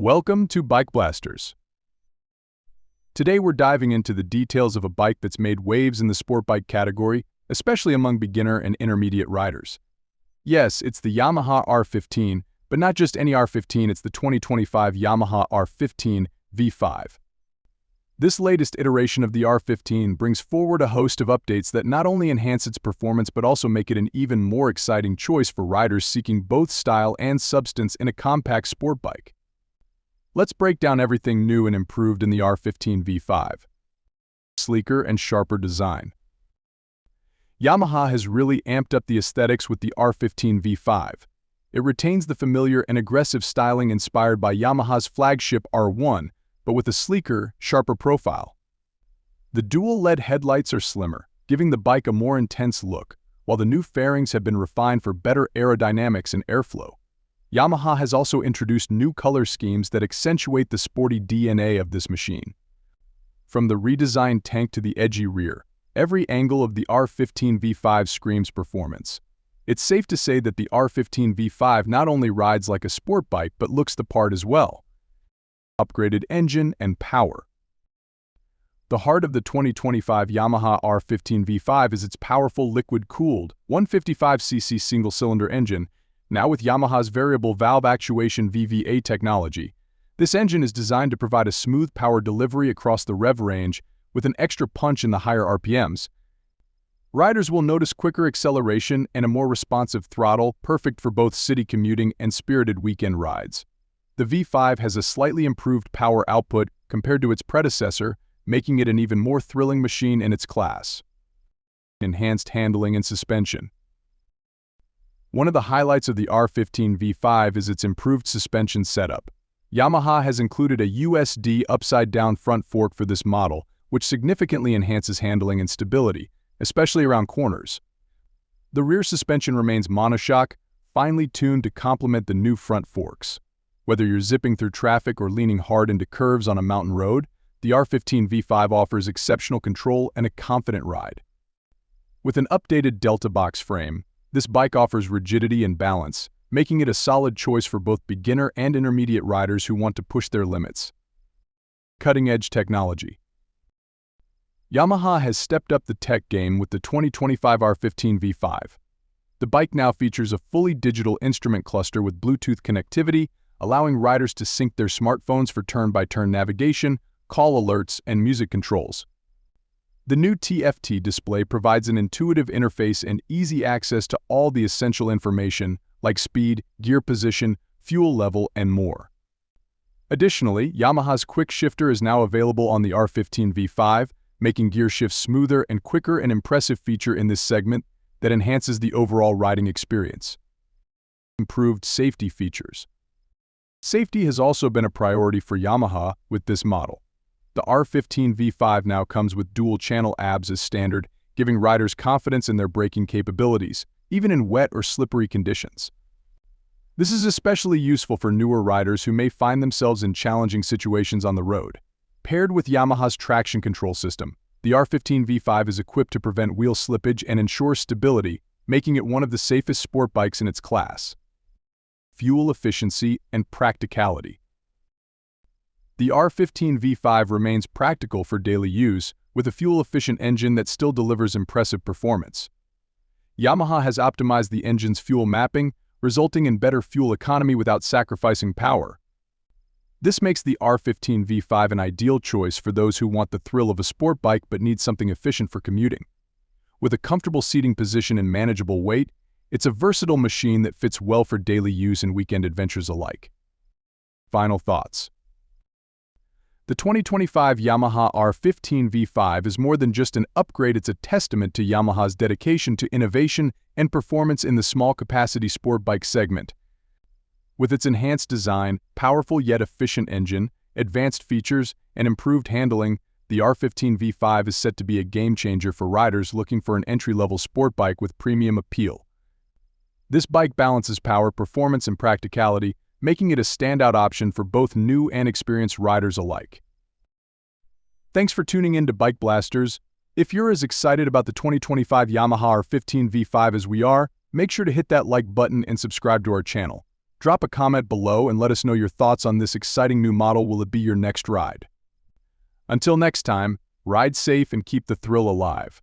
Welcome to Bike Blasters. Today we're diving into the details of a bike that's made waves in the sport bike category, especially among beginner and intermediate riders. Yes, it's the Yamaha R15, but not just any R15, it's the 2025 Yamaha R15 V5. This latest iteration of the R15 brings forward a host of updates that not only enhance its performance but also make it an even more exciting choice for riders seeking both style and substance in a compact sport bike. Let's break down everything new and improved in the R15 V5. Sleeker and sharper design. Yamaha has really amped up the aesthetics with the R15 V5. It retains the familiar and aggressive styling inspired by Yamaha's flagship R1, but with a sleeker, sharper profile. The dual LED headlights are slimmer, giving the bike a more intense look, while the new fairings have been refined for better aerodynamics and airflow. Yamaha has also introduced new color schemes that accentuate the sporty DNA of this machine. From the redesigned tank to the edgy rear, every angle of the R15 V5 screams performance. It's safe to say that the R15 V5 not only rides like a sport bike but looks the part as well. Upgraded engine and power. The heart of the 2025 Yamaha R15 V5 is its powerful liquid-cooled 155cc single-cylinder engine. Now with Yamaha's variable valve actuation VVA technology, this engine is designed to provide a smooth power delivery across the rev range with an extra punch in the higher RPMs. Riders will notice quicker acceleration and a more responsive throttle, perfect for both city commuting and spirited weekend rides. The V5 has a slightly improved power output compared to its predecessor, making it an even more thrilling machine in its class. Enhanced handling and suspension. One of the highlights of the R15 V5 is its improved suspension setup. Yamaha has included a USD upside-down front fork for this model, which significantly enhances handling and stability, especially around corners. The rear suspension remains monoshock, finely tuned to complement the new front forks. Whether you're zipping through traffic or leaning hard into curves on a mountain road, the R15 V5 offers exceptional control and a confident ride. With an updated Delta box frame, this bike offers rigidity and balance, making it a solid choice for both beginner and intermediate riders who want to push their limits. Cutting-edge technology. Yamaha has stepped up the tech game with the 2025 R15 V5. The bike now features a fully digital instrument cluster with Bluetooth connectivity, allowing riders to sync their smartphones for turn-by-turn navigation, call alerts, and music controls. The new TFT display provides an intuitive interface and easy access to all the essential information like speed, gear position, fuel level, and more. Additionally, Yamaha's quick shifter is now available on the R15 V5, making gear shifts smoother and quicker, an impressive feature in this segment that enhances the overall riding experience. Improved safety features. Safety has also been a priority for Yamaha with this model. The R15 V5 now comes with dual-channel ABS as standard, giving riders confidence in their braking capabilities, even in wet or slippery conditions. This is especially useful for newer riders who may find themselves in challenging situations on the road. Paired with Yamaha's traction control system, the R15 V5 is equipped to prevent wheel slippage and ensure stability, making it one of the safest sport bikes in its class. Fuel efficiency and practicality. The R15 V5 remains practical for daily use, with a fuel-efficient engine that still delivers impressive performance. Yamaha has optimized the engine's fuel mapping, resulting in better fuel economy without sacrificing power. This makes the R15 V5 an ideal choice for those who want the thrill of a sport bike but need something efficient for commuting. With a comfortable seating position and manageable weight, it's a versatile machine that fits well for daily use and weekend adventures alike. Final thoughts. The 2025 Yamaha R15 V5 is more than just an upgrade, it's a testament to Yamaha's dedication to innovation and performance in the small-capacity sport bike segment. With its enhanced design, powerful yet efficient engine, advanced features, and improved handling, the R15 V5 is set to be a game-changer for riders looking for an entry-level sport bike with premium appeal. This bike balances power, performance, and practicality, making it a standout option for both new and experienced riders alike. Thanks for tuning in to Bike Blasters. If you're as excited about the 2025 Yamaha R15 V5 as we are, make sure to hit that like button and subscribe to our channel. Drop a comment below and let us know your thoughts on this exciting new model. Will it be your next ride? Until next time, ride safe and keep the thrill alive.